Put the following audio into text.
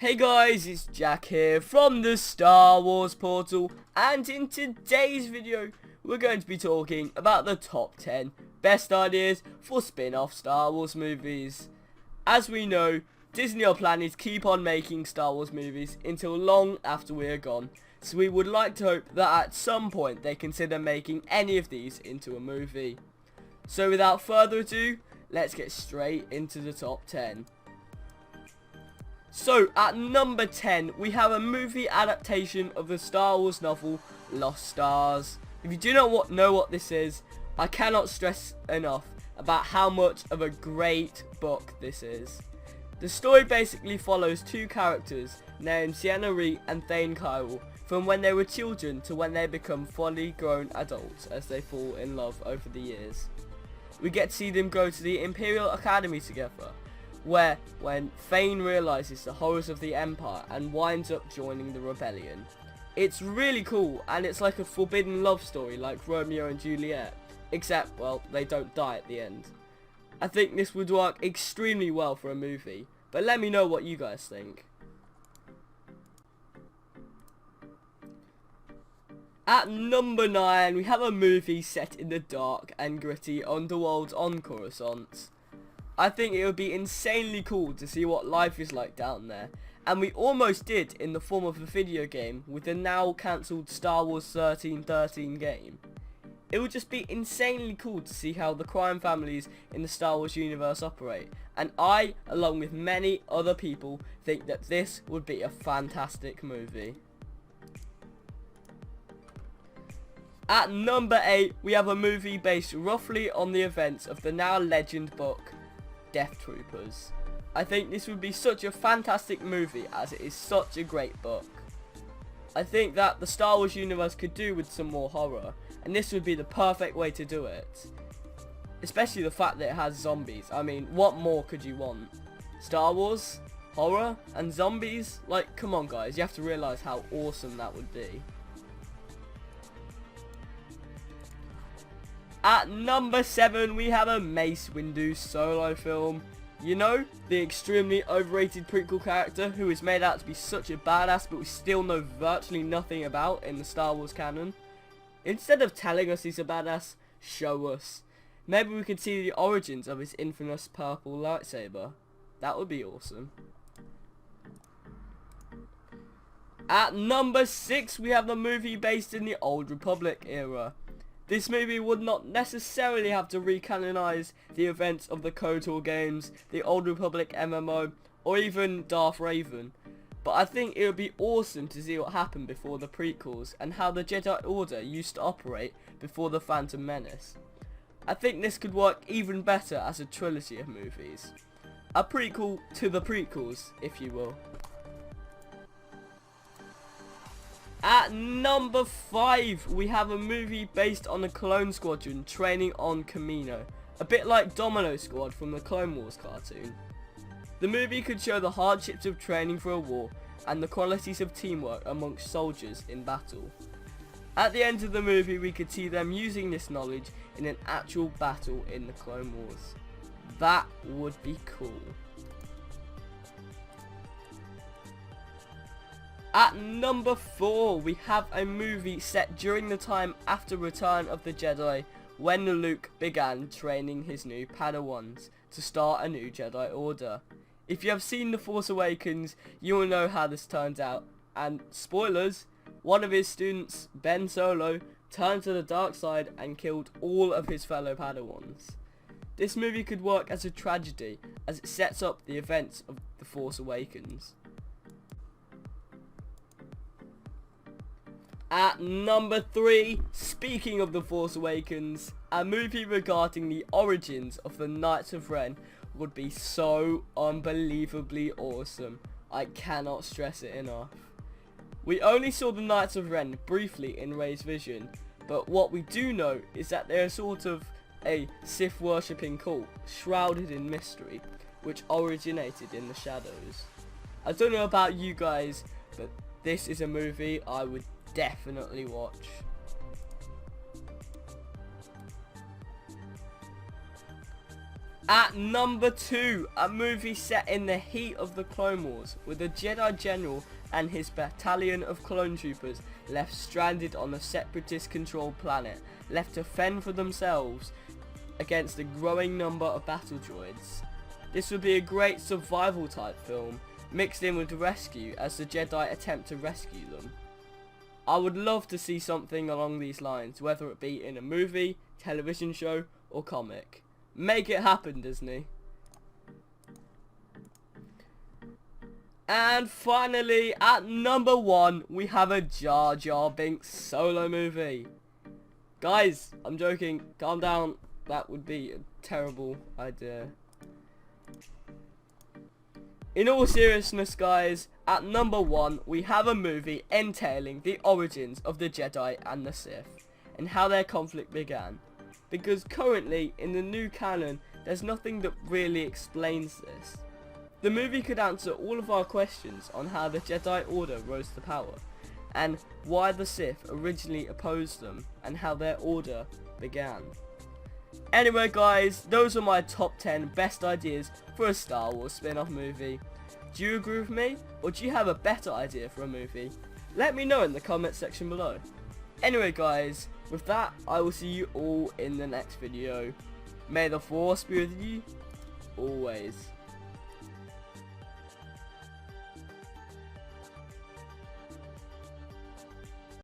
Hey guys, it's Jack here from the Star Wars portal, and in today's video we're going to be talking about the top 10 best ideas for spin-off Star Wars movies. As we know, Disney are planning to keep on making Star Wars movies until long after we are gone, so we would like to hope that at some point they consider making any of these into a movie. So without further ado, let's get straight into the top 10. So, at number 10, we have a movie adaptation of the Star Wars novel, Lost Stars. If you do not know what this is, I cannot stress enough about how much of a great book this is. The story basically follows two characters named Sienna Rhee and Thane Kyrell from when they were children to when they become fully grown adults as they fall in love over the years. We get to see them go to the Imperial Academy together, where when Thane realizes the horrors of the Empire and winds up joining the rebellion. It's really cool, and it's like a forbidden love story like Romeo and Juliet, except, well, they don't die at the end. I think this would work extremely well for a movie, but let me know what you guys think. At number 9, we have a movie set in the dark and gritty underworld on Coruscant. I think it would be insanely cool to see what life is like down there, and we almost did in the form of a video game with the now cancelled Star Wars 1313 game. It would just be insanely cool to see how the crime families in the Star Wars universe operate, and I, along with many other people, think that this would be a fantastic movie. At number 8, we have a movie based roughly on the events of the now legend book, Death Troopers. I think this would be such a fantastic movie as it is such a great book. I think that the Star Wars universe could do with some more horror, and this would be the perfect way to do it. Especially the fact that it has zombies. I mean, what more could you want? Star Wars, horror, and zombies? Like, come on guys, you have to realise how awesome that would be. At number 7, we have a Mace Windu solo film. You know, the extremely overrated prequel character who is made out to be such a badass but we still know virtually nothing about in the Star Wars canon. Instead of telling us he's a badass, show us. Maybe we could see the origins of his infamous purple lightsaber. That would be awesome. At number 6, we have the movie based in the Old Republic era. This movie would not necessarily have to recanonize the events of the KOTOR games, the Old Republic MMO, or even Darth Raven. But I think it would be awesome to see what happened before the prequels and how the Jedi Order used to operate before the Phantom Menace. I think this could work even better as a trilogy of movies. A prequel to the prequels, if you will. At number 5, we have a movie based on a clone squadron training on Kamino, a bit like Domino Squad from the Clone Wars cartoon. The movie could show the hardships of training for a war and the qualities of teamwork amongst soldiers in battle. At the end of the movie, we could see them using this knowledge in an actual battle in the Clone Wars. That would be cool. At number 4, we have a movie set during the time after Return of the Jedi, when Luke began training his new Padawans to start a new Jedi Order. If you have seen The Force Awakens, you will know how this turns out, and spoilers, one of his students, Ben Solo, turned to the dark side and killed all of his fellow Padawans. This movie could work as a tragedy, as it sets up the events of The Force Awakens. At number 3, speaking of The Force Awakens, a movie regarding the origins of the Knights of Ren would be so unbelievably awesome. I cannot stress it enough. We only saw the Knights of Ren briefly in Rey's vision, but what we do know is that they are sort of a Sith worshipping cult shrouded in mystery, which originated in the shadows. I don't know about you guys, but this is a movie I would definitely watch. At number 2, a movie set in the heat of the Clone Wars, with a Jedi General and his battalion of clone troopers left stranded on a separatist-controlled planet, left to fend for themselves against a growing number of battle droids. This would be a great survival type film, mixed in with rescue as the Jedi attempt to rescue them. I would love to see something along these lines, whether it be in a movie, television show, or comic. Make it happen, Disney. And finally, at number 1, we have a Jar Jar Binks solo movie. Guys, I'm joking. Calm down. That would be a terrible idea. In all seriousness, guys, at number 1, we have a movie entailing the origins of the Jedi and the Sith, and how their conflict began. Because currently, in the new canon, there's nothing that really explains this. The movie could answer all of our questions on how the Jedi Order rose to power, and why the Sith originally opposed them, and how their order began. Anyway guys, those are my top 10 best ideas for a Star Wars spin-off movie. Do you agree with me, or do you have a better idea for a movie? Let me know in the comment section below. Anyway guys, with that, I will see you all in the next video. May the Force be with you, always.